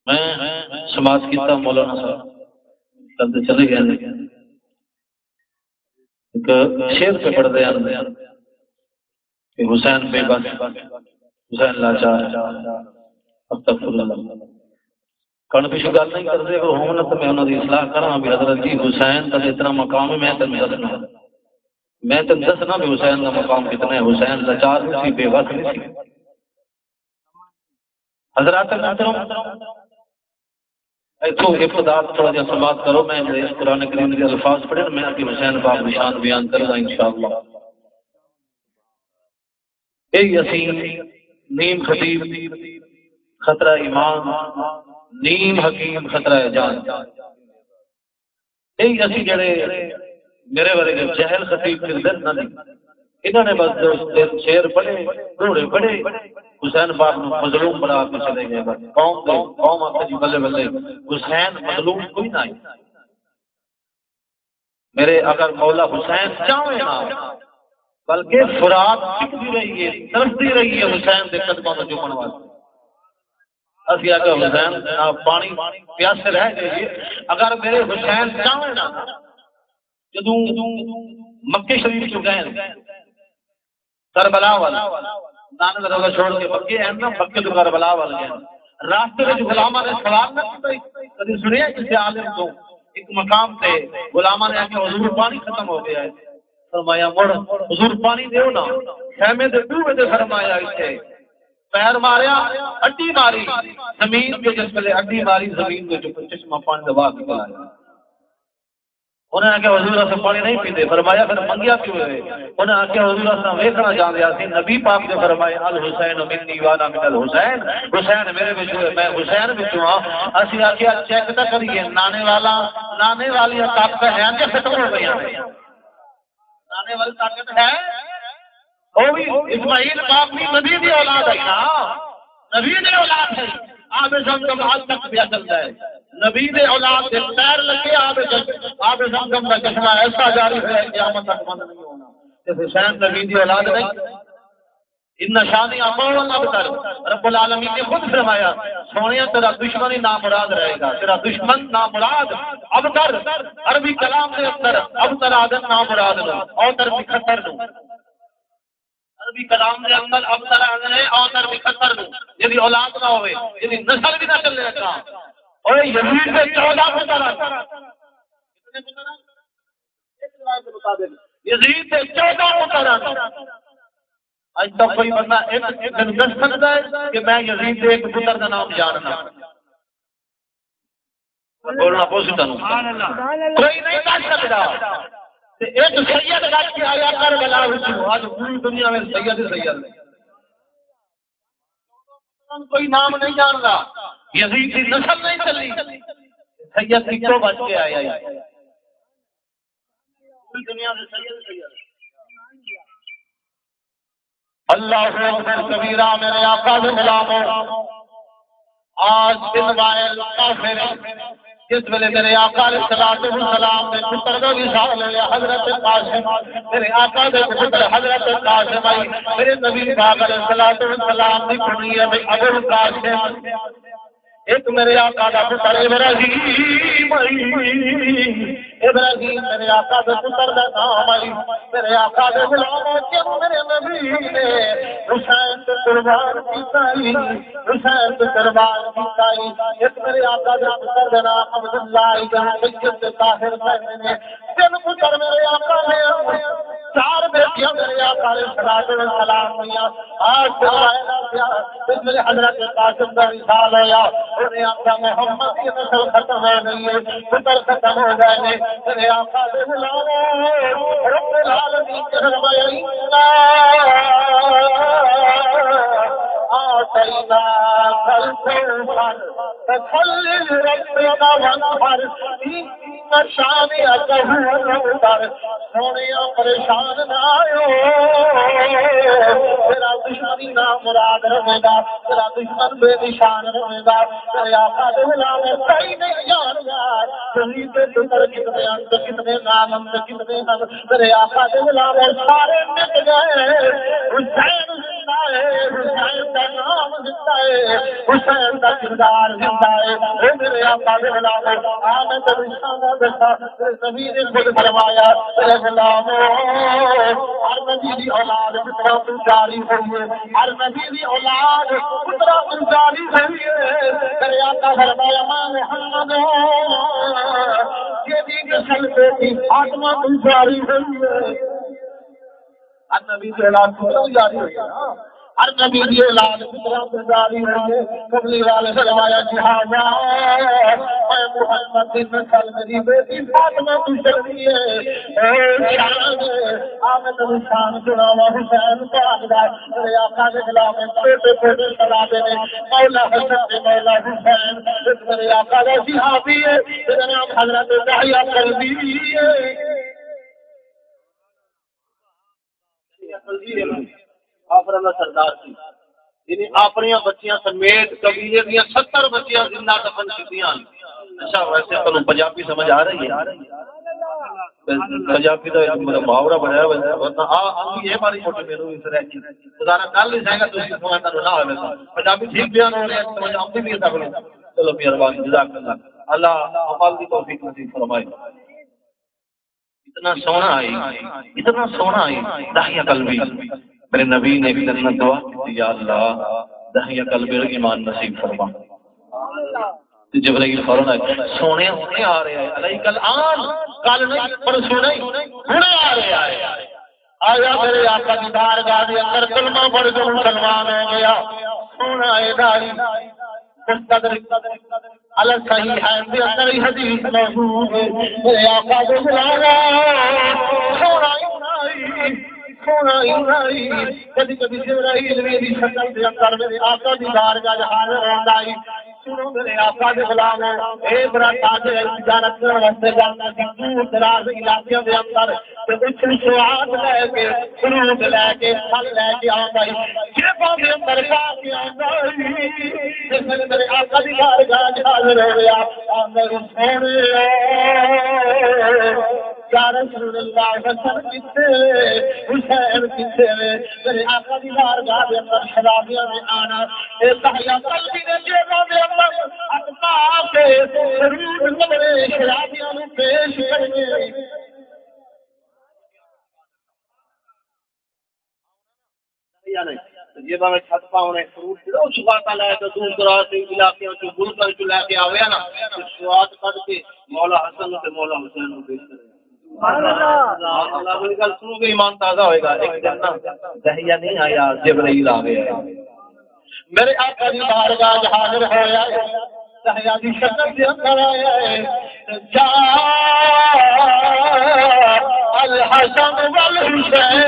میں سماعت کیتا مولانا صاحب کل چلے گئے ایک شعر پہ پڑھتے ہیں کہ حسین بے بس حسین لاچار استغفر اللہ کن پیچھے گل نہیں کرتے اگر ہون تو میں انہوں کی اصلاح کرا بھی حضرت جی حسین کا اتنا مقام ہے میں تین دسنا بھی حسین کا مقام کتنا ہے حسین لاچار نہیں سی بے بس نہیں سی حضرات ابتدا تھوڑا جا سماعت کرو میں اس قرآن کریم کے الفاظ پڑھے میں ابھی حسین باپ نشان بیان کروں گا انشاءاللہ اے یسین نیم خطیب خطرہ ایمان نیم حکیم خطرہ جان اے یسی جڑے میرے بارے جہل خطیب پھر نہ انہوں نے بس شیر پڑھے گھوڑے پڑھے حسین باپ مظلوم بنا کے چلے گئے بس قوم آپ جی بلے بلے حسین مظلوم کوئی نہ میرے اگر مولا حسین چاہے نہ بلکہ فرات سکھتی رہی ہے ترستی رہی ہے حسین کے قدموں میں جمن واسطے اسی اگر حسین پانی پیاسے رہ گئے اگر میرے حسین چاہے نہ جدوں مکے شریف چ گئے کربلا والا نانے کا روزہ چھوڑ کے مکے ہیں نا مکے تو کربلا والے ہیں راستے میں غلاماں نے سوال نہ کیتا کبھی سنیا کسی عالم کو ایک مقام تے غلاماں نے کہ حضور پانی ختم ہو گیا ہے فرمایا مڑ حضور پانی دیو نا خیمے دے ڈوبے تے فرمایا اسے پیر ماریا اڈی ماری زمین کے جس پہ اڈی ماری زمین کے جو چشمہ پانی دبا کے آیا انہیں آ کے حضور سے پانی نہیں پیتے فرمایا پھر منگیا کیوں ہے انہیں آ کے حضور سے ویکھنا جان دیا سی نبی پاک نے فرمایا الحسین منی وانا من الحسین حسین میرے وچ میں حسین وچ ہاں اسی آ کے چیک نہ کریے نانے والی طاقت ہے کہ ختم ہو گئی نانے والی طاقت ہے وہ بھی اسماعیل باپ بھی نبی دی اولاد ہے نا نبی دی اولاد ہے آب زمزم آج تک پیا چلتا ہے نبی دے اولاد دے پیر لگے آب زمزم کا چشمہ ایسا جاری ہے قیامت تک بند نہیں ہونا کہ حسین نبی دی اولاد نہیں ان نشانی اقوال ابتر رب العالمین نے خود فرمایا سونیا تیرا دشمن ہی نامراد رہے گا تیرا دشمن نامراد ابتر عربی کلام کے اندر ابتر آدم نامراد لو اوتر مکھتر لو عربی کلام کے اندر ابتر آدم ہے اوتر مکھتر لو یعنی اولاد نہ ہوئے یعنی نسل بھی نہ چلے گا اور یزید سے 14 پتر کتنے پتر ایک روایت کے مطابق یزید سے 14 پتر آج تک کوئی بندہ ایک دن دس سکتا ہے کہ میں یزید سے ایک پتر کا نام جاننا بولنا پوچھتا ہوں کوئی نہیں کر سکتا ایک سید لگ کے آیا کربلا آج پوری دنیا میں سید کوئی نام نہیں جانتا یزید کی نسل نہیں چلی سید کتوں بچ کے آیا پوری دنیا میں سید اللہ اکبر کبیرہ میرے آقا سے غلاموں آج دن وائل کافر جس ویلے میرے آقا علیہ السلام نے پتر کا وصال ہے حضرت قاسم میرے آقا دے پتر حضرت قاسم آئی میرے نبی پاک علیہ السلام دی کھڑی ہے ابو القاسم ایک میرے آقا دا پتر ابراہیم میرے آقا دے پتر دا نام آئی میرے آقا دے غلاموں کیوں میرے نبی نے حسین تے قربان کیتائی حسین تے قربان کیتائی ایک میرے آقا دے پتر دا نام عبداللہ جہاں سید تے طاہر کہتے ہیں تین پتر میرے آقا نے 4 بیٹیاں میرے آقا علیہ السلام ہوئیاں آج میرے حضرت قاسم کا وصال ہوا انہیں آقا محمد کی نسل ختم ہو گئی ہے پتر ختم ہو گئے ہیں میرے آقا دے غلاموں رب العالمین کے فرمایا آتینا کالکوثر فصل لربک وانحر ان شانئک هو الابتر سونیا پریشان نہ آئو تیرا دشمنی نامراد رہے گا تیرا دشمن بے نشان رہے گا تیرے آقا دے غلام صحیح نہیں جان گا شہید پتر کتنے انت کتنے نام کتنے تیرے آقا دے غلام سارے مٹ گئے حسین زندہ ہے، حسین کا نام زندہ ہے، حسین کا کردار زندہ ہے۔ اے میرے آقا دے غلام، آمد رسالہ دسا نبی نے خود فرمایا اے غلامو، ہر نبی دی اولاد پترا تو جاری ہوئی ہے، ہر نبی دی اولاد پترا تو جاری ہوئی ہے۔ میرے آقا فرمایا ماں محمد یہ بھی نسل بیٹی فاطمہ تو جاری ہوئی ہے۔ ہر نبی کی اولاد پترا جاری ہوئی ہے، ہر نبی کی اولاد پترا تو جاری ہوئی ہے۔ قبلی والے فرمایا جہاں اے محمد کی نسل میری بیٹی فاطمہ تو چلی ہے۔ اے شان آمد شان سناوا حسین پاک دا، میرے آقا کے غلام چھوٹے چھوٹے شرابے نے مولا حسن نے مولا حسین، میرے آقا کا صحابی ہے، میرا نام حضرت داہیہ قلبی ہے۔ آفر اللہ سردار سی، یعنی اپنی بچیاں سمیت قبیلے دیا 70 بچیاں زندہ دفن کیتیاں۔ اچھا ویسے تو پنجابی سمجھ آ رہی ہے؟ پنجابی کا محاورہ بنایا ہوا یہ ہماری فوٹو میرے اس طرح کی گزارا کر نہیں سکے تو سمجھ نہ ہوگا پنجابی ٹھیک بیان ہو رہا ہے سمجھ آتی نہیں سکتے۔ چلو مہربانی جزاک اللہ، اللہ عمل کی توفیق نصیب فرمائے۔ اتنا سونا آئی، اتنا سونا آئی داہیہ قلبی، میرے نبی نے بھی جنت دعا کی یا اللہ داہیہ قلبی ایمان نصیب فرما۔ جبرائیل فوراً آئے سونے ہونے آ رہے ہیں علیہ کل آن کل نہیں پرسوں نہیں ہونے آ رہے ہیں۔ آیا میرے آقا کی بارگاہ کے اندر کلمہ پڑھ کر مسلمان ہو گیا، سونا ہے داڑھی مستدرک الگ صحیح ہے اندر ہی حدیث موجود ہے۔ میرے آقا کو بلایا سونا ہی سونا ہی کبھی کبھی جبرائیل میری شکل کے اندر میرے آقا کی بارگاہ حاضر ہوتا ہے۔ سنو میرے آقا کے غلام اے برا تاج تجارت کرنے واسطے جانا سی دور دراز علاقے کے اندر تے کچھ سواد لے کے فروٹ لے کے پھل لے کے آندا ہے جیباں دے اندر پا کے آندا ہے۔ میرے آقا دی بارگاہ حاضر ہو گیا آندا سونے یا رسول اللہ حسن کتے حسین کتے میرے آقا دی بارگاہ دے اندر شرابیاں نے آنا اے داہیہ قلبی نے جیباں دے اندر اقطاع کے ضرور نمرے شرابیاں نے پیش کرنے۔ یہ میں چھت پاؤنے فروٹ پھر اس بات لے کے دور دراز سے علاقے جو ملک چ لے کے آوے نا سواد کٹ کے مولا حسن تے مولا حسین کو پیش کرے۔ اللہ کی گل سنو گے ایمان تازہ ہوئے گا۔ ایک دن نا داہیہ نہیں آیا جبرائیل آ گیا میرے آقا کی بارگاہ حاضر ہوا ہے داہیہ کی شکل کے اندر آیا ہے جا الحسن والحسین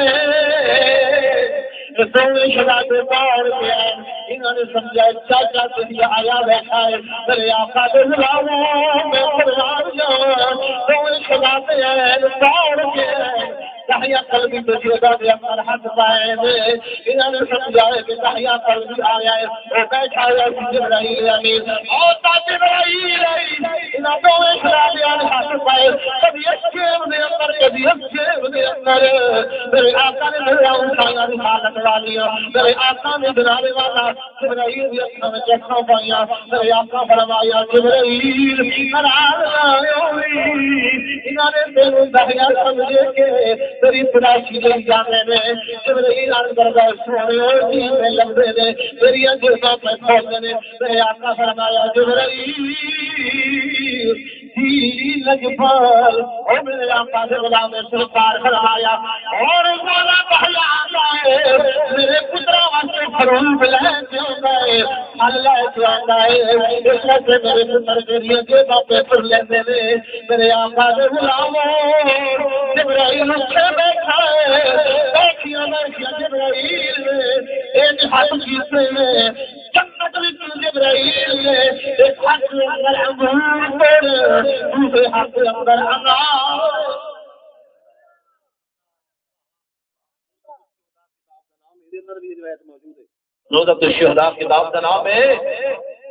دونوں شہزادے باہر گئے انہوں نے سمجھا چاچا تجھے آیا بیٹھا ہے میرے آقا کے غلاموں میں قربان جاؤں دونوں شہزادے ہیں باہر گئے داہیہ قلبی تو جیبا دے اندر ہاتھ پائے انہوں نے سمجھا کہ داہیہ قلبی آیا ہے وہ بیٹھا ہے جبرائیل امین اور جبرائیل انہوں دونوں شہزادے نے ہاتھ پائے کبھی اس جیب دے اندر کبھی اس جیب دے اندر میرے آقا نے میرا اٹھایا رسالت والیاں میرے آقا نے دلانے والا جبرائیل بھی اپنا میں چکھا پائیا میرے آقا فرمایا جبرائیل قرار لائے ہوئی انہوں نے تینوں داہیہ سمجھے کہ تیری تلاشی لے جانے میں جبرائیل اندر سونے اور جی میں لگتے نے تیری جیباں پہ کھولنے نے میرے آقا فرمایا جبرائیل لجپال اور میرے آقا سے غلام سرکار فرمایا اور مولا پہلا آئے میرے پترا واسطے فروغ لے کے آتا ہے پھل لے کے آتا ہے اس سے میرے پتر کے لیے جیباں پہ پھر لیندے نے میرے آقا سے غلاموں جبرائیل اٹھے بیٹھا ہے بیٹھیاں جبرائیل نے ایک ہاتھ کیسے میں جنت وچ جبرائیل نے ایک ہاتھ اندر انگور دوسرے ہاتھ اندر انار روضۃ الشہداء کتاب کا نام ہے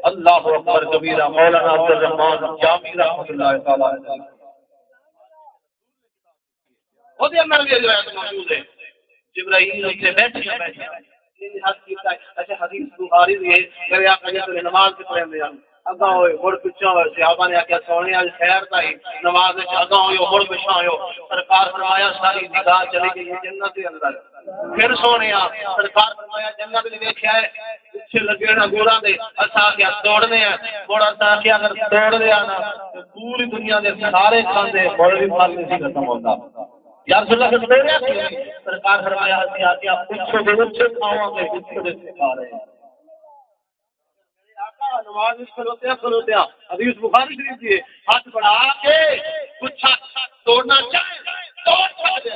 اللہ اکبر کبیرہ مولانا عبد الرحمان جامی رحمۃ اللہ تعالی علیہ وہ اندر بھی روایت موجود ہے جبرائیل سے بیٹھے یہ حد کیتا ہے اچھا حدیث بخاری دی ہے میرے آقا جی نماز کے پڑھنے ہیں اگا ہوئے مڑ پچھا ہوئے صحابہ نے آکھیا سونے اج خیر تائی نماز وچ اگا ہوئے مڑ پچھا ہوئے سرکار فرمایا ساری نگاہ چلی گئی جنت کے اندر پھر سونے سرکار فرمایا جنت نے دیکھا ہے پیچھے لگے نا گوڑا دے اسا کیا توڑنے ہیں گوڑا اسا کیا اگر توڑ دیا نا تو پوری دنیا دے سارے کھاندے مڑ بھی پھل نہیں ختم ہوتا یا رسول اللہ کے توڑیا سرکار فرمایا اسی آکھیا پوچھو دے اچھے کھاواں گے پوچھو دے کھا رہے ہیں نماز کھلوتے ہیں حدیث بخاری شریف کی ہاتھ بڑھا کے کچھ توڑنا چاہے توڑ دے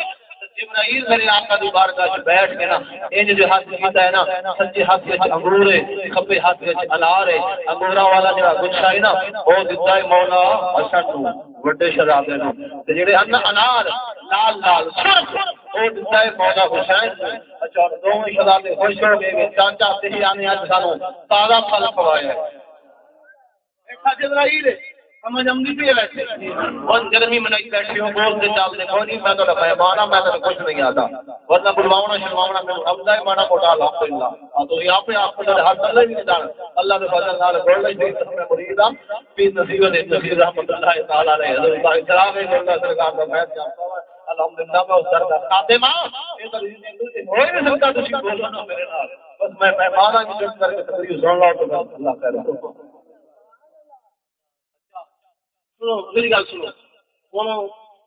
جبرائیل میرے آقا دی بارگاہ وچ بیٹھ کے نا انج جو ہاتھ کیتا ہے نا سچے ہاتھ وچ انگور ہے کھبے ہاتھ وچ انار ہے انگوراں والا جڑا گچھا ہے نا او دتا ہے مولا حسن نو بڑے شہزادے نو تے جڑے انار لال لال سرخ او دتا ہے مولا حسین اچھا دونوں شہزادے خوش ہو گئے کہ چاچا تیری آنے اج سانو تازہ پھل کھوایا ہے ایسا جبرائیل سمجھ امنی پہ ویسے اور گرمی منائی بیٹھے ہو بولتے چالتے کوئی نہیں میں تو مہمان ہوں میں تو کچھ نہیں آتا ورنہ بلواؤنا شرماؤنا میں حمدہ ہے مانا موٹا الحمدللہ تو یہاں پہ آپ کو ہاتھ اللہ بھی نہیں جانا اللہ کے فضل نال بول رہی تھی میں مرید ہوں پیر نصیر رحمۃ اللہ تعالیٰ علیہ حضرت اللہ سلام ہے اللہ سرکار کا میں جانتا ہوں الحمدللہ میں اس کا خاتمہ ہوئے نہیں سکتا تسی بولنا میرے نال بس میں مہمان ہوں جس کر کے تقریر سن لاؤ تو اللہ خیر ہو میری گل سنو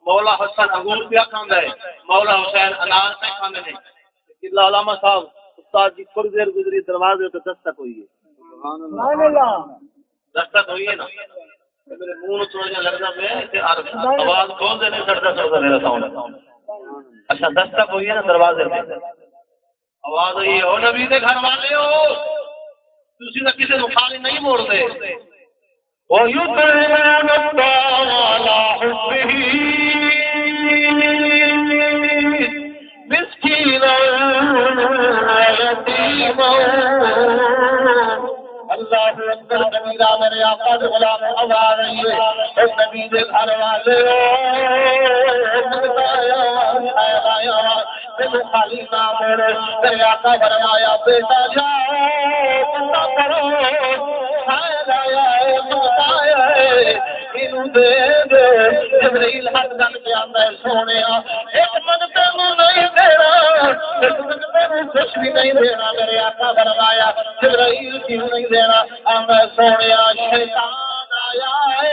مولا حسن انگور پیا کھاندا ہے مولا حسین انار پہ کھاندے نے قلعہ علامہ صاحب استاد جی تھوڑی دیر گزری دروازے تے دستک ہوئی ہے سبحان اللہ دستک ہوئی ہے نا میرے منہ تو جو لگدا میں تے آواز کھول دے نہیں سڑدا میرا ساؤنڈ اچھا دستک ہوئی ہے نا دروازے تے آواز ہوئی او نبی دے گھر والے ہو تسی نہ کسی مخالف نہیں موڑ دے وَيُطْعِمُونَ الطَّعَامَ عَلَىٰ حُبِّهِ مِسْكِينًا وَيَتِيمًا اللہ اکبر کبیرہ میرے آقا دے غلام آواز رہی ہے اس نبی دے گھر والے آیا تینو خالی نہ میرے میرے آقا فرمایا بیٹا جاؤ کرو جبرائیل ہاتھ گن کے آندا ہے سونیا ایک منگتے نو نہیں دینا ایک منگتے نو کچھ بھی نہیں دینا میرے آقا فرمایا جبرائیل کیوں نہیں دینا آندا ہے سونیا شیطان آیا ہے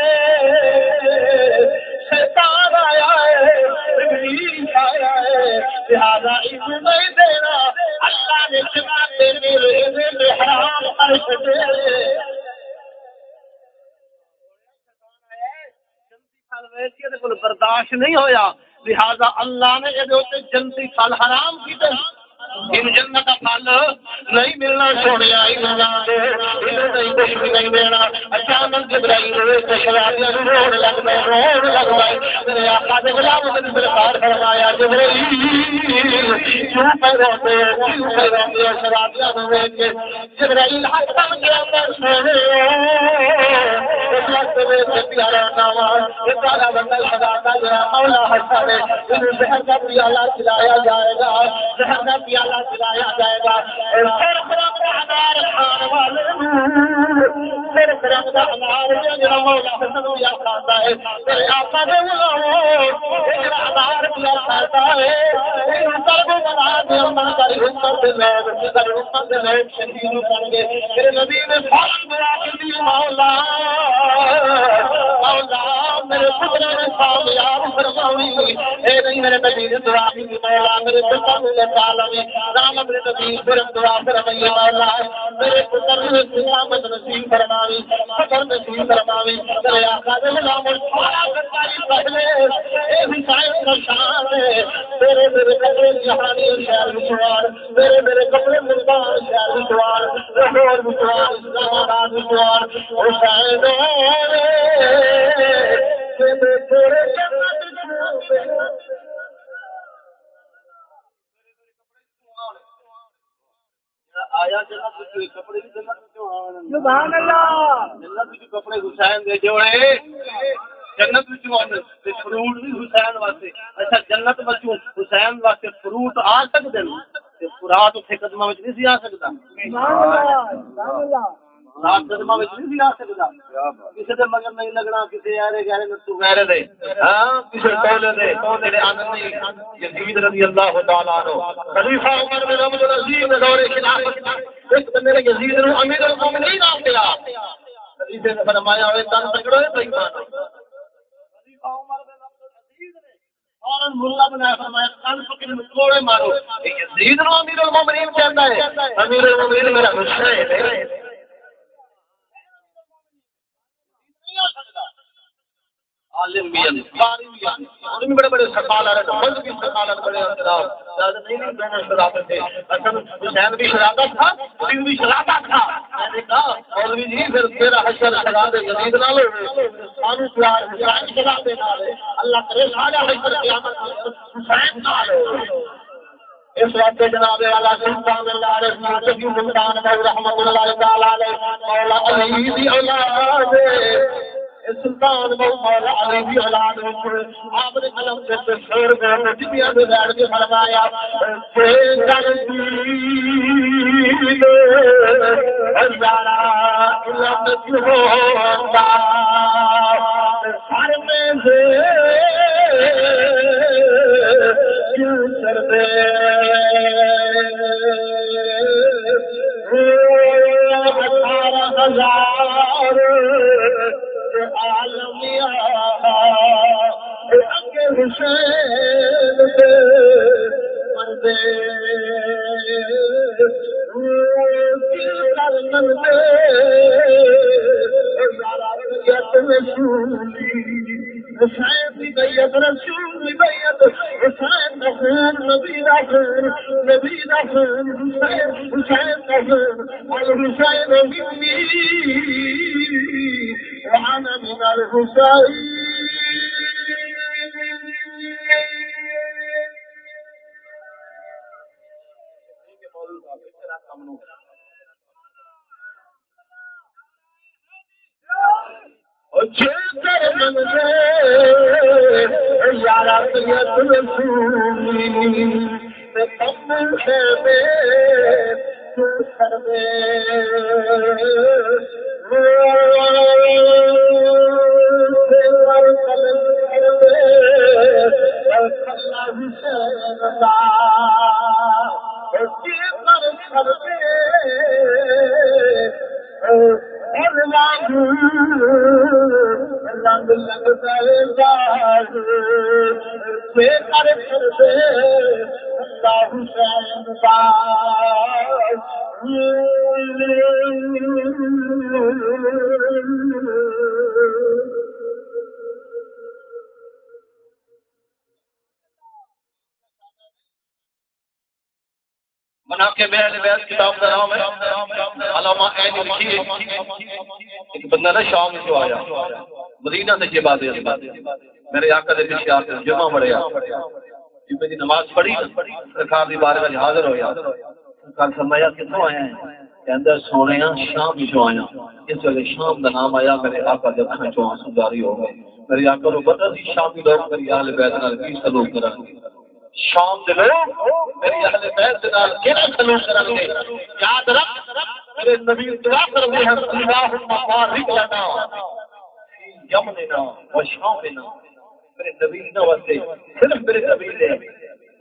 شیطان آیا ہے ابلیس آیا ہے لہذا اسے نہیں دینا اللہ نے جگہ دے میرے حرام عرش دے برداشت نہیں ہویا لہذا اللہ نے یہ جنتی پھل حرام کیتے ان جنت کا پھل نہیں ملنا چھوڑیا نہیں کچھ بھی نہیں دینا اچانک جبرائیل ہوئے شرابیاں روڑ لگ گئے میرے آقا دے غلام نے سرکار فرمایا جبرائیل کیوں پہ روتے شرابیاں ہوئے کہ جبرائیل ہاتھ کم کے اندر سونے اس وقت میں پیارا نام پیارا بندہ خدا کا مولا حسن ہے انہیں زہر کا پیالہ کھلایا جائے گا زہر کا پیالہ کھلایا جائے گا پھر خراب کا انار کھانے والے پھر خراب کا انار جڑا مولا حسن پیا کھاتا ہے میرے آقا دے جڑا انار پیا کھاتا ہے سب بنا دے اللہ کا حکمت دے شہید بن گئے میرے نبی نے فوراً دعا کی مولا میرے پتر نے کامیاب فرماوی اے نہیں میرے نبی نے دعا کی مولا میرے پتر نے کالامی نام میرے نبی صرف دعا فرمائی مولا میرے پتر نے سلامت نصیب فرماوی فکر نصیب فرماوی میرے آقا دے غلام سارا سرکاری پہلے اے حسین کا شان ہے میرے کپڑے جہانی شہر مشوار میرے کپڑے ملتان شہر مشوار لاہور مشوار اسلام آباد مشوار حسین آیا جنت کپڑے سبحان اللہ جنت کپڑے حسین دے جوڑے جنت فروٹ بھی حسین واسطے اچھا جنت بچوں حسین واسطے فروٹ آ سکتے ہیں رات اتنے قدموں میں نہیں سی آ سکتا رات قدموں میں نہیں سی آ سکتا کسی دے مگر نہیں لگنا کسی ایرے گہرے نتو غیرے دے ہاں کسی ٹولے دے تیرے آنند نہیں یزید رضی اللہ تعالیٰ عنہ خلیفہ عمر بن عبد العزیز نے دور خلافت ایک بندے نے یزید نے امیر المومنین نام دیا خلیفے نے فرمایا ہوئے تن تکڑو ہے بھائی مان خلیفہ عمر بن عبد العزیز نے فوراً ملا بنایا فرمایا تن پکڑ میں کوڑے مارو یزید نے امیر المومنین کہتا ہے امیر المومنین میرا غصہ ہے عالم بھی ہیں قاری بھی ہیں اور بھی بڑے بڑے سرکال آ رہے ہیں ملک بھی سرکال آ رہے ہیں زیادہ نہیں دونوں شرابت تھے اصل حسین بھی شرابت تھا علی بھی شرابت تھا میں نے کہا مولوی جی پھر تیرا حشر شراب یزید نہ لو خانو پیار حسین شراب نہ لے اللہ کرے سارا حشر قیامت حسین نہ لے اس وقت جناب والا سلطان اللہ علیہ وسلم سلطان رحمۃ اللہ تعالی علیہ مولا علی دی اولاد سلطان مولا علی دی اولاد آپ نے قلم سے شعر میں دنیا میں بیٹھ کے فرمایا کہ جلدی ہزارا علم ہوتا سر میں سے کیوں سر دے 18,000 عالمیا حسین دے مردے کرن دے بیعت رسولی حسین دی بیعت رسول بیعت حسین دا خون نبی دا خون نبی دا خون حسین دا خون الحسین منی وانا من الحسین یارا بیعت رسولی تم ہے تو سر دے رنگ لگتا ہے حسین بنا کے بیان بیان کتاب کا نام ہے علامہ عین لکھی ایک بندہ نا شام سے آیا مدینہ سے یہ بات میرے آقا نے پیچھے آ کر جمعہ پڑھیا جمعے کی نماز پڑھی سرکار دی بارگاہ میں حاضر ہویا سرکار فرمایا کتوں آیا ہے کہندا سونے شام جو آیا اس ویلے شام دا نام آیا میرے آقا دے اکھاں چوں آنسو جاری ہو گئے میرے آقا کو پتہ سی شامی لوگ میری اہل بیت نال کی سلوک کرن گے شام دے لوگ میری اہل بیت نال کیڑا سلوک کرن گے یاد رکھ میرے نبی دعا کرتے ہیں اللہم بارک لنا یمننا و شامنا میرے نبی نے واسطے صرف میرے نبی نے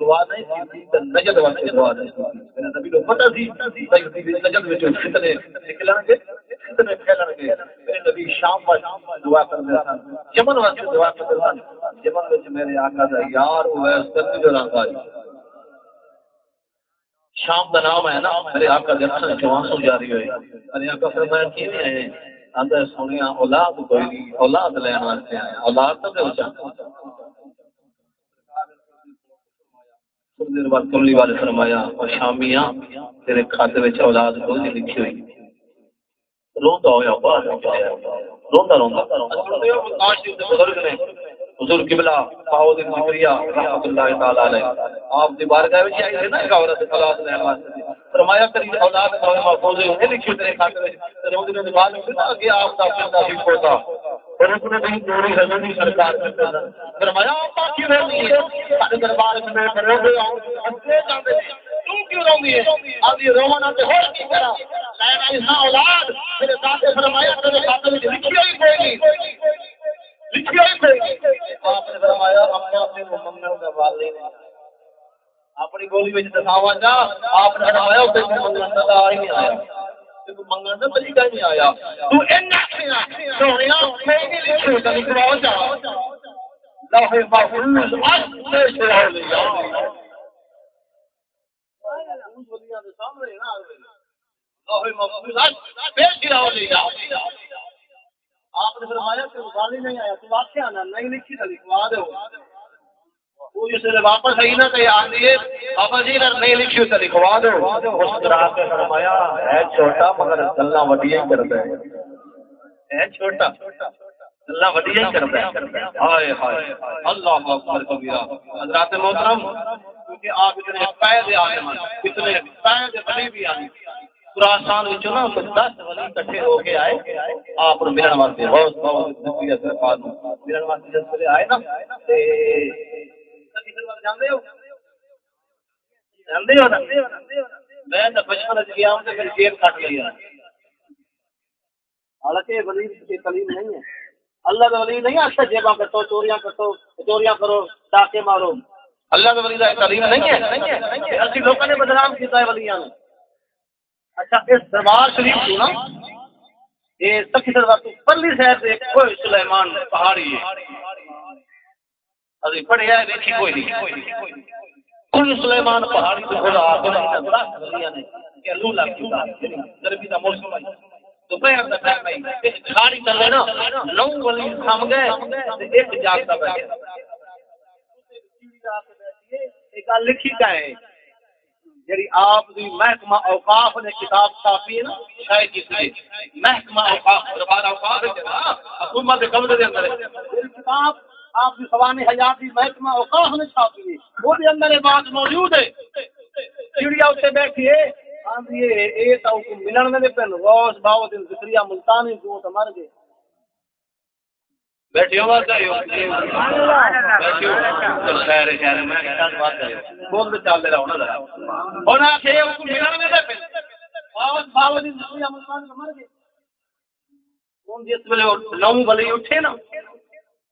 دعا نہیں کی تے نجد واسطے دعا نہیں کی میرے نبی کو پتہ سی کہ نجد وچ فتنے نکلن گے فتنے پھیلن گے میرے نبی شام واسطے دعا کرتے ہیں یمن واسطے دعا کرتے ہیں یمن وچ میرے آقا دا یار ہوئے سب جو رنگ آئی شام دا نام ہے نا میرے آقا دے اکھاں چوں آنسو جاری ہوئے میرے آقا فرمایا کیویں ہے اندر سونیا اولاد کوئی نہیں اولاد لینا واسطے آیا اولاد تو دے چاہتا تھوڑی دیر بعد کملی والے فرمایا اور شامیاں تیرے کھاتے وچ اولاد کوئی نہیں لکھی ہوئی روندا ہویا باہر روندا بزرگ نے حضور قبلہ پاؤ دین ذکریہ رحمۃ اللہ تعالی علیہ آپ دی بارگاہ وچ آئی ہے نا ایک عورت اولاد لینا واسطے فرمایا کری اولاد کا محفوظ ہے لکھی تیرے کھاتے وچ تے روز نے بعد میں کہ آپ دا پیدا بھی ہوتا اور اس نے بھی دوری حضرت سرکار نے فرمایا باقی رہنی ہے سارے دربار میں کھڑے ہوئے اگے جاندے تو کیوں روندی ہے ابھی رونا تے ہور کی کرا لینا اس اولاد میرے دادے فرمایا تیرے خاتے میں لکھی ہوئی کوئی نہیں لکھی ہوئی کوئی نہیں آپ نے فرمایا اپنا سے منگل دا والے نہیں اپنی گولی وچ دکھاوا جا آپ نے فرمایا تے منگل دا ہی نہیں آیا تو منگل دا طریقہ نہیں آیا تو انہاں سونیا کوئی نہیں لکھی تے لکھواؤ جا لوح محفوظ اصل سے ہو لیا ولیاں دے سامنے نہ آوے لوح محفوظ بے سرا ہو لیا آپ نے فرمایا کہ والی نہیں آیا تو واقعہ نہ نہیں لکھی تو لکھوا دو وہ اس نے واپس آئی نہ کہ آندی ہے بابا جی نے نہیں لکھی تو لکھوا دو اس طرح سے فرمایا ہے چھوٹا مگر اللہ وڈیا ہی کرتا ہے چھوٹا اللہ وڈیا ہی کرتا ہے ہائے ہائے اللہ اکبر کبیرہ حضرات محترم کیونکہ آپ اتنے قائد عالم ہیں اتنے قائد ولی بھی ہیں خراسان وچوں نا 10 ولی اکٹھے ہو کے آئے آپ کو ملن واسطے بہت بہت شکریہ سرکار ملن واسطے جس ویلے آئے نا تے جاندے ہو نا میں تو بچپن وچ گیا ہوں تے میری جیب کٹ لئی حالانکہ ولی کی تعلیم نہیں ہے اللہ کا ولی نہیں آتا جیباں کٹو چوریاں کرو ڈاکے مارو اللہ کا ولی کا تعلیم نہیں ہے اسی لوگوں نے بدنام کیتا ہے ولیاں نے اچھا اس دربار شریف کو نا یہ سخی دربار تو پرلی سائڈ سے کوئی سلیمان پہاڑی ہے ابھی پڑھیا ہے دیکھی کوئی نہیں کوئی سلیمان پہاڑی تو خدا ولیاں نے کہ لو لگ چکا گرمی کا موسم ہے دوپہر کا ٹائم ہے گاڑی چل رہے نا 9 ولی تھم گئے ایک جاگتا بیٹھے ایک لکھی کا ہے جڑی آپ دی محکمہ اوقاف نے کتاب چھاپی ہے نا شاید جس نے محکمہ اوقاف دربار اوقاف ہے نا حکومت کے قبضے دے اندر ہے کتاب آپ کی خوانی حیاتی محکمہ اوقاف نے چھاپی ہے وہ بھی اندر بات موجود ہے چڑیا اتنے بیٹھی ہے آندھی اے تو ملن میں پن غوث باؤ دن ذکریہ ملتانی کو تو مر گئے بیٹھیو بات کریو بیٹھیو خیر خیر میں بات کریو بول دے چل دے رہا ہونا ذرا ہونا کہ اس کو ملن میں پن غوث باؤ دن ذکریہ ملتانی کو مر گئے کون جس ویلے نو ولی اٹھے نا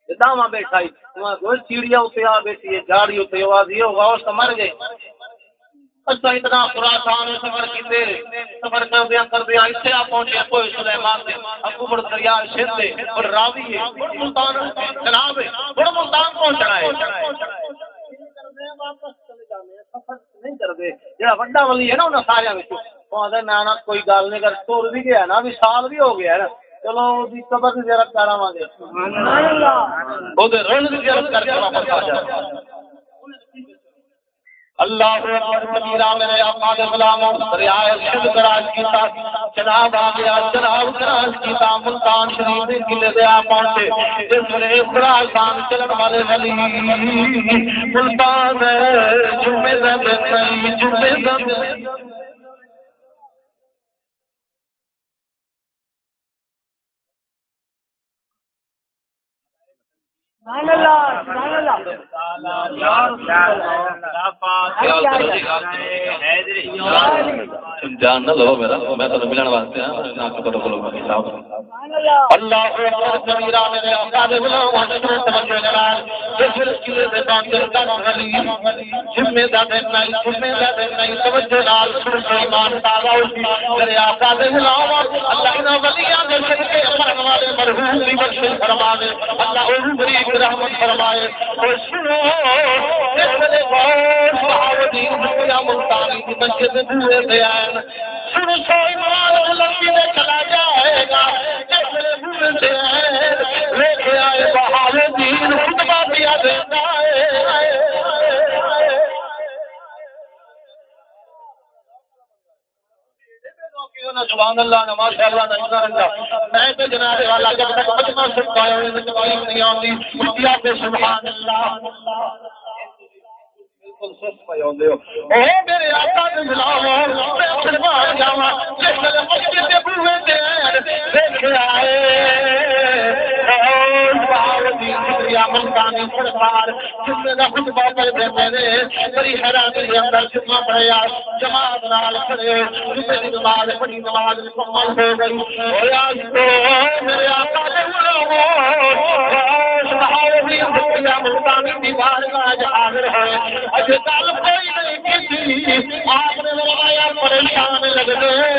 داما بیٹھا ہی وہ چڑیا اتنے آ بیٹھی ہے جھاڑی اتنے آواز یہ غوث تو مر گئے اچھا اتنا خراسان سفر کیتے سفر کردیا اسے آپ پہنچے کوئی سلیمان دے حکومت دریا شد دے اور راوی ہے اور ملتان جناب ہے اور ملتان پہنچنا ہے واپس چلے جانے سفر نہیں کرتے جہاں وڈا ولی ہے نا انہیں سارے میں میں کوئی گل نہیں کر تر بھی گیا نا بھی سال بھی ہو گیا نا چلو قبر کی زیارت کراواں گے وہ رن کی زیارت کر کے واپس آ جائے اللہ اکبر کبیرہ میرے آقا دے غلاموں دریائے شد کراج کیتا جناب آ گیا جناب کراج کیتا ملتان شریف کے قلعے دے آ پہنچے جس میں خراسان چلن والے ولی ملتان جمعے زد نہیں جمعے زد سبحان اللہ سبحان اللہ جان نہ لو میرا میں تو ملن واسطے ہاں نہ تو بولو اللہ اکبر کبیرہ میرے آقا دے غلاموں توجہ جلال جس قلعے دے باندر دا ولی ذمہ دار نہیں ذمہ دار نہیں توجہ لال سلیمان تعالی میرے آقا دے غلاموں اللہ انہاں ولیاں دے صدقے مرن والے مرحوم دی بخشش فرما دے اللہ انہاں بریک رحمت فرمائے اور سنو جس ویلے غوث بہاؤالدین ذکریہ ملتانی کی مسجد بوئے بیان سنو سو ایمان لمبی میں چلا جائے گا جس ویلے بوئے بیان لے کے آئے بہاؤالدین خطبہ دیا دیتا ہے سبحان اللہ ماشاء اللہ میں تو جناب والا جب تک مجمع سے پایا تکلیف نہیں آتی کیا پہ سبحان اللہ بالکل سست پہ ہوندے ہو اے میرے آقا دے غلاموں میں فرمان جاواں جس ویلے مسجد دے بوئے تے دیکھ آئے بہاؤالدین ذکریہ ملتانی سرکار جمعے کا خطبہ پڑھ دے میرے بڑی حیرانی اندر جمعہ پڑھیا جماعت نال کھڑے جمعے کی نماز بڑی نماز مکمل ہو گئی ہویا تو میرے آقا نے ملتانی کی بارگاہ حاضر ہے اج کل کوئی نہیں کسی آپ نے فرمایا پریشان لگ گئے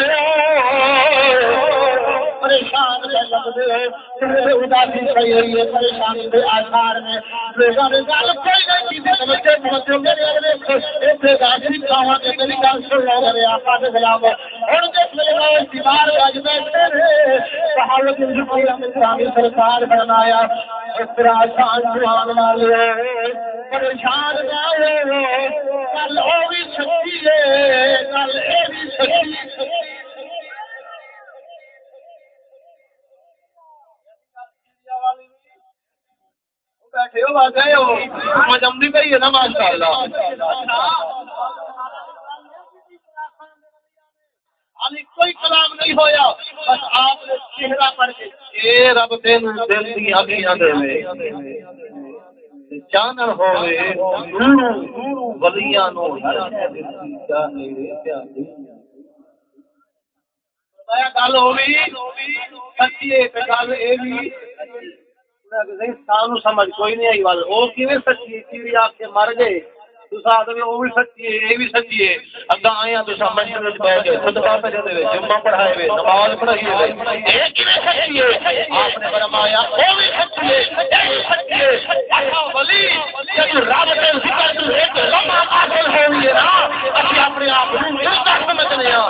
پریشان لگ گئے اداسی پڑی ہوئی ہے پریشانی کے آثار میں کوئی نہیں کسی سمجھے پہنچے میرے اگلے ایسے راضی کھاوا کے میری گل سن لو میرے آقا کے خلاف ہوں جس میرے دیوار اج بیٹھے صحابہ کی سرکار فرمایا اس طرح آسان جوان والے پریشان نہ ہو کل وہ بھی سچی ہے کل یہ بھی سچی بیٹھے ہو بات ہے مجمدی پہ ہی ہے نا ماشاء اللہ کوئی کلام نہیں ہویا بس آپ نے چہرہ پر اے رب دل دل دی اگیاں دے چانن ہوے نور ولیاں نو کیا نیڑے کیا گل ہوئی سچی ہے گل اے بھی سانو سمجھ کوئی نہیں آئی وال او کیویں سچی چیڑی آ کے مر گئے تسا آدمی وہ بھی سچی ہے یہ بھی سچی ہے اگا آیا تسا مسجد وچ بیٹھ کے صدقہ پڑھے ہوئے جمعہ پڑھائے ہوئے نماز پڑھائی ہوئے یہ کیویں سچی ہے آپ نے فرمایا وہ بھی سچی ہے یہ بھی سچی ہے اچھا ولی جب رب کے ذکر تو ایک لمحہ حاصل ہوئی ہے نا اسی اپنے آپ کو زندہ سمجھنے ہیں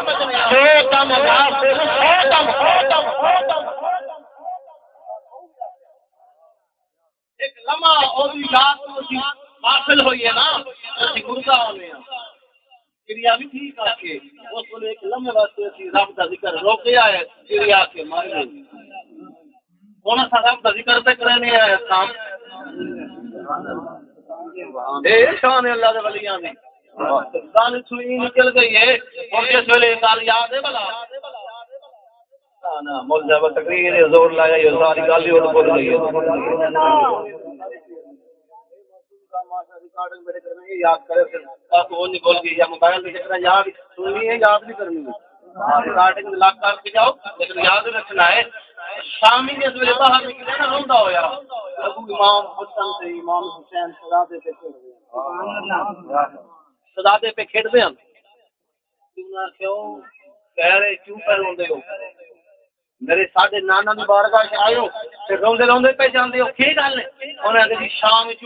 جو کم ایک لمحہ اور یاد حاصل ہوئی ہے نا اسی گردا ہونے ہیں چڑیا بھی ٹھیک آ کے اس کو ایک لمحے واسطے اسی رب کا ذکر روکیا ہے چڑیا کے مر گئی کون سا رب کا ذکر تک رہنے ہے کام اے شان اللہ دے ولیاں دی گل سوئی نکل گئی ہے اور جس ویلے گل یاد ہے بلا نا مولا و تقریر زور لایا یہ ساری گل ہی بول گئی ہے ریکارڈنگ میرے کرنے یاد کرے پھر وہ نہیں بول گئی یا موبائل پہ جتنا یاد سننی ہے یاد نہیں کرنی ہے ریکارڈنگ لاک کر کے جاؤ لیکن یاد رکھنا ہے شامی جس ویلے باہر نکلے نا روندا ہویا ابو امام حسن سے امام حسین سدادے پہ کھیڈ دے ہم کیوں نہ کیوں کہہ رہے کیوں پہ روندے ہو میرے ساڈے نانا دی بارگاہ وچ آئے ہو تے روندے روندے پہ جاندے ہو کی گل ہے انہاں کہ شام وچ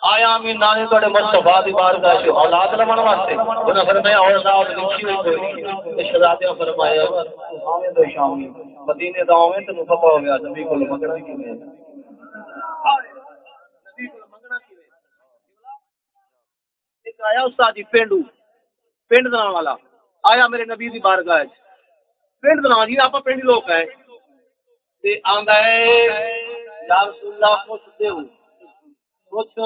آیا میں نانے تواڈے مصطفی دی بارگاہ وچ اولاد لمن واسطے انہاں فرمایا اولاد لکھی ہوئی کوئی تے شہزادے فرمایا آویں تو شام مدینے دا آویں تے پتہ ہو گیا نبی کول منگنا کیویں نبی کول منگنا کیویں ایک آیا استاد جی پنڈ دان والا آیا میرے نبی دی بارگاہ وچ پنڈ دان جی آپ پنڈ لوگ ہیں تے آندا ہے یا رسول اللہ پوچھ دیو پوچھ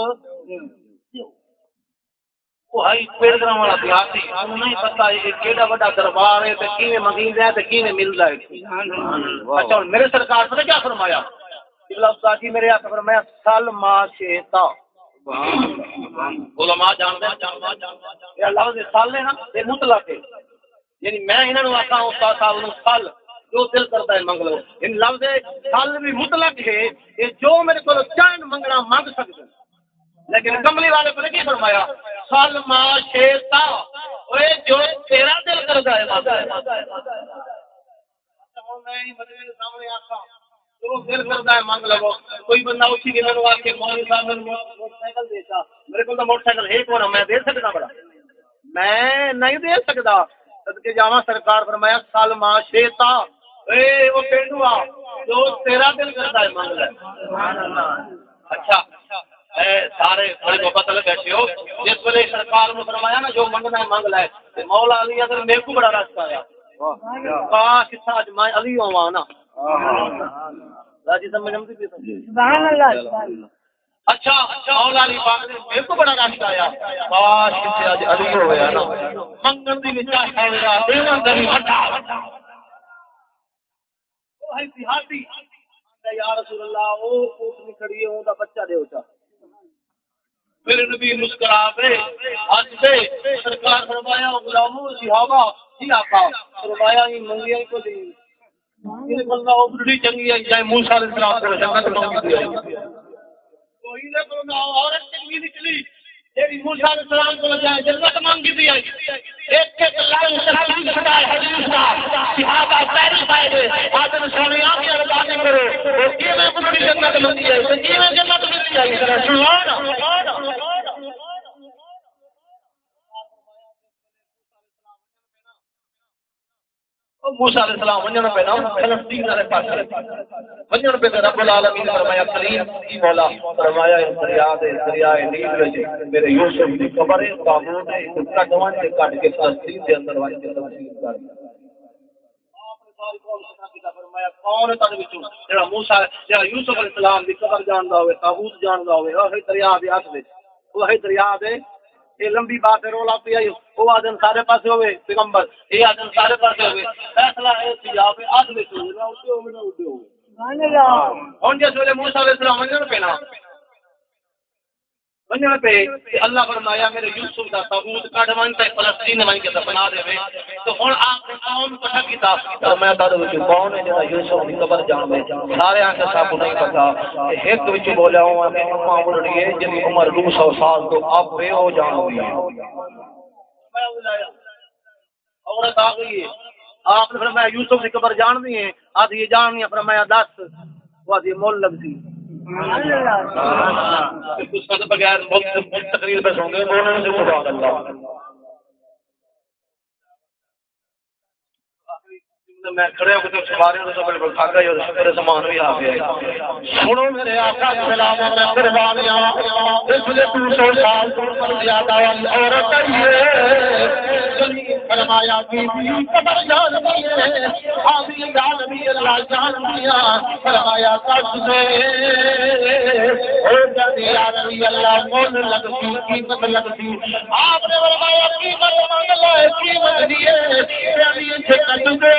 وہ ہائی پنڈ دان والا دیہاتی انہوں نہیں پتہ یہ کیڑا بڑا دربار ہے تے کیویں منگیندا ہے تے کیویں ملدا ہے اچھا میرے سرکار نے کیا فرمایا قبلہ استاد جی میرے آقا فرمایا سل ما شیتا علماء جانتے ہیں یہ لفظ سال ہے نا یہ مطلق ہے یعنی میں انہاں نوں آکھاں استاد صاحب نوں سال جو دل کرتا ہے منگ لو ان لفظ سال بھی مطلق ہے یہ جو میرے کو چاہن منگنا مانگ سکتے لیکن کملی والے کو نے کی فرمایا سال ما شیتا اوے جو تیرا دل کرتا ہے میں مدینے کے سامنے آکھاں جو دل کرتا ہے مانگ لو کوئی بندہ اٹھی کے مینوں آ کے مولوی صاحب نے موٹر سائیکل دیتا میرے کو تو موٹر سائیکل ہے کون میں دے سکتا بڑا میں نہیں دے سکتا صدقے جاواں سرکار فرمایا سال ما شیتا اے او پینڈوا جو تیرا دل کرتا ہے مانگ لے سبحان اللہ اچھا اے سارے بڑے محبت والے بیٹھے ہو جس ویلے سرکار نے فرمایا نا جو منگنا ہے مانگ لے تے مولا علی اگر میرے کو بڑا راستہ آیا کاش اج میں علی ہواں نا راجی سمجھ نہیں سبحان اللہ اچھا مولا علی پاک نے میرے کو بڑا راستہ آیا کاش کہ اج علی ہویا نا منگن دی نچاہ ہویا دیوان دا بھی وڈا او ہے دیہاتی یا رسول اللہ او اونٹنی کھڑی ہے اوندا بچہ دیو چا میرے نبی مسکرا پہ ہنس پہ سرکار فرمایا غلاموں صحابہ جی آقا فرمایا یہ منگیا کو دی یہ بندہ اوپری چنگی ہے جائے موسیٰ علیہ السلام کو جنت مانگی دی ہے کوئی نے فرمایا عورت چنگی نکلی تیری موسیٰ علیہ السلام کو جائے جنت مانگی دی ہے ایک لائن تسلیم شدہ حدیث کا صحابہ پیری پائے گئے آدم سونے آنکھیں باتیں کرو اور کی میں پوری جنت مانگی ہے تو کی میں جنت مانگی ہے سبحان موسیٰ علیہ السلام ونجن پہ نام فلسطین والے پاس ونجن پہ رب العالمین فرمایا کریم کی مولا فرمایا دریا نیل وچ میرے یوسف دی قبر ہے تابوت ہے کٹوان سے کٹ کے فلسطین کے اندر والی تفصیل کر آپ نے ساری قوم سے فرمایا کون ہے تن وچوں جڑا موسیٰ جڑا یوسف علیہ السلام دی قبر جاندا ہوے تابوت جاندا ہوے او دریا دے ہاتھ وچ وہ ہے دریا دے یہ لمبی بات ہے رولا پی آئی وہ آدم سارے پاسے ہوئے پیغمبر یہ آدم سارے پاسے ہوئے فیصلہ ہے کہ آپ آج میں ہوئے نہ اٹھے ہوئے نہ اٹھے ہوئے ہوں جیسے ویلے موسیٰ علیہ السلام ونجن پہ نا ونجن پہ اللہ فرمایا میرے یوسف دا تابوت کٹ وانتا ہے فلسطین وہیں کے بنا دے میں تو ہن آپ نے قوم کو کٹھا کیتا فرمایا دادو وچ کون ہے جڑا یوسف دی قبر جان دے سارے آنکھ صاحب نہیں پتا ایک وچ بولیا ہوں کہ اماں بڑی ہے جن کی عمر 200 سال تو اب بے ہو جان ہوئی ہے عورت آ گئی ہے آپ نے فرمایا یوسف کی قبر جان دی ہے آج یہ جاننی ہے فرمایا 10 وہ یہ مول لگتی کچھ کے بغیر تقریر پہ سن گئے بولنے سے سبحان اللہ میں کھڑے ہو کے سوارے ہوں تو بالکل تھک گئی اور میرے سامان بھی آ گیا سنو میرے آقا کی سلام میں قربانیاں اس لیے 200 سال تو زیادہ عورت ہے فرمایا بی قبر جان دی ہے آبی جان بھی اللہ جان دیا فرمایا کس نے او جانی یا نبی اللہ مول لگتی قیمت لگتی آپ نے فرمایا قیمت مانگ لو قیمت دیے پیاری سے کٹ دے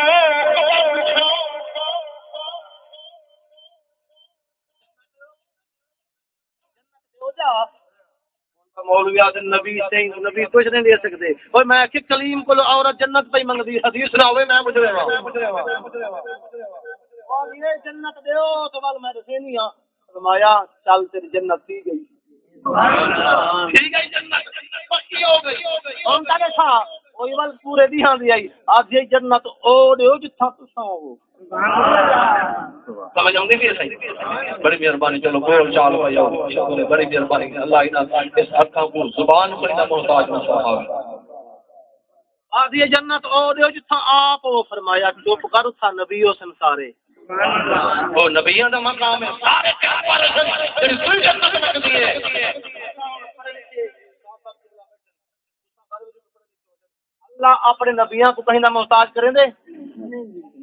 مولوی آدم نبی سے نبی کچھ نہیں دے سکتے اور میں کہ کلیم کو عورت جنت پہ منگدی حدیث نہ ہوئے میں مجھے اور یہ جنت دیو تو وال میں دسے نہیں ہاں فرمایا چل تیری جنت تھی گئی جنت پکی ہو گئی ہم کا دیکھا کوئی وال پورے دی ہاں دی آئی آج یہ جنت او دیو جتھا تساں ہو سمجھ آؤں گی بھی صحیح بڑی مہربانی چلو بول چال بھائی بڑی مہربانی اللہ اس حقاں کو زبان کو نہ محتاج نہ فرماوے آج یہ جنت او دیو جتھا آپ ہو فرمایا چپ کر تھا نبی ہو سنسارے وہ نبیوں کا مقام ہے سارے جنت مقدی ہے اللہ اپنے نبیوں کو کہیں نہ محتاج کریں دے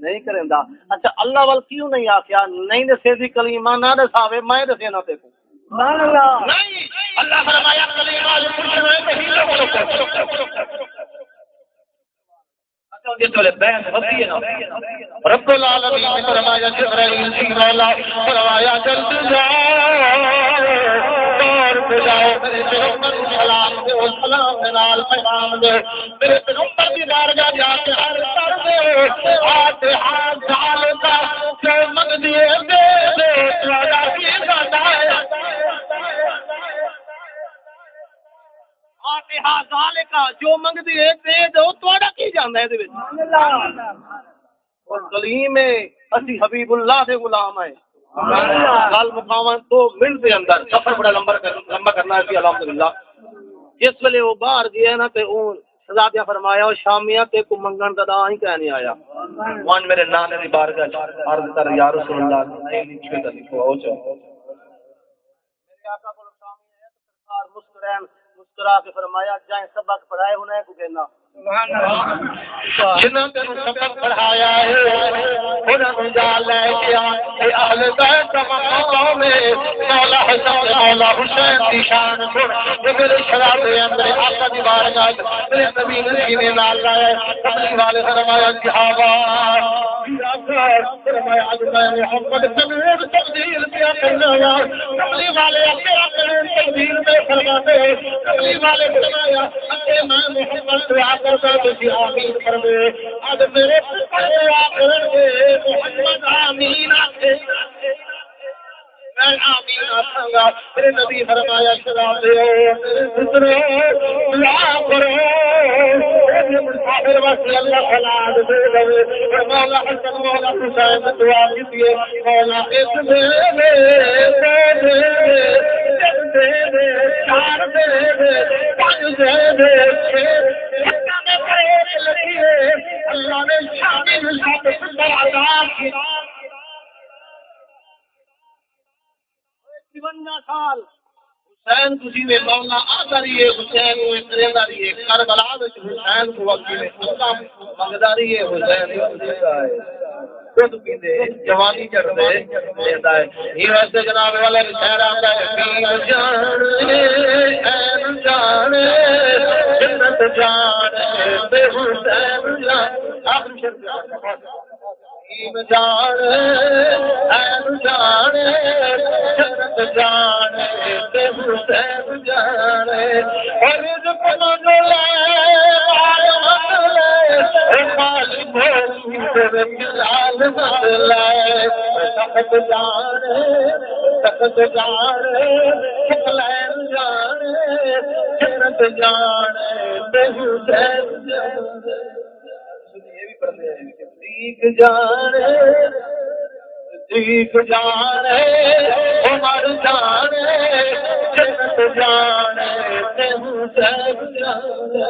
نہیں کریں دا اچھا اللہ وال کیوں نہیں آکھیا نہیں دسے دی کلمہ نہ دساوے میں دسے نہ تے کو نہیں اللہ فرمایا کلمہ جو کچھ نہیں تے ہی لوگ اچھا یہ تو بحث ہوتی ہے نا رب العالمین نے فرمایا جبرائیل کی مولا فرمایا جلد جاؤ میرے پیغمبر سلام دے سلام دے نال پیغام دے میرے پیغمبر دی بارگاہ جا کے عرض کر دے آج حال حال کا جو منگ دیے دے دے تھوڑا کی بدائے آتہا ذالکا جو منگ دیے دے دو تھوڑا کی جاندا ہے دے وچ اور کلیم اسی حبیب اللہ دے غلام ہے کل مقامن 2 منٹ کے اندر سفر بڑا لمبا کرنا ہے الحمدللہ جس ویلے وہ باہر گیا نا تے اون شہزادیاں فرمایا او شامیاں تے کو منگن دا ہی کہنے آیا وان میرے نانے دی بارگاہ عرض کر یا رسول اللہ نہیں لکھے تے لکھو او چا میرے آقا کو شامی ہے سرکار مسکرا کے فرمایا جائیں سبق پڑھائے انہیں کو کہنا جنہوں نے سبق پڑھایا ہے انہوں نے جا لے کیا اے اہل بیت مقام میں مولا حسن مولا حسین کی شان سن جو میرے شراب اندر آقا دی بارگاہ میرے نبی نے سینے نال لائے کملی والے فرمایا صحابہ فرمایا عظمہ محمد تبدیل تبدیل کیا کرنا کملی والے تیرا کرن تقدیر میں فرماتے کملی والے فرمایا اے میں محمد دعا کرتا تسی آمین فرمے آج میرے دعا کرن گے محمد آمین آتے میں آمین آتا گا میرے نبی فرمایا سلام دے دعا کرو مسافر واسطے اللہ خلاص دے دے مولا حسن مولا حسین دعا کیجیے مولا ایک دے دے چار دے پانچ دے اللہ نے شامل سب سندر عطا کی 52 سال حسین کسی میں مولا آداری ہے حسین کو اقتداری ہے کربلا وچ حسین کو وکیل اللہ مقداری ہے حسین دیتا ہے خود پیندے جوانی چڑھ دے دیتا ہے یہ واسطے جناب والے شہر آتا ہے پیر جان جنت جان بے حسین جان آخر شرط جان جان جنت جان تے حسین جان اور رزق منگلے مال مال جلال بدلے تخت جان شکلین جان جنت جان تے حسین جان دیکھ جانے عمر جانے جنت جانے تے حسین جانے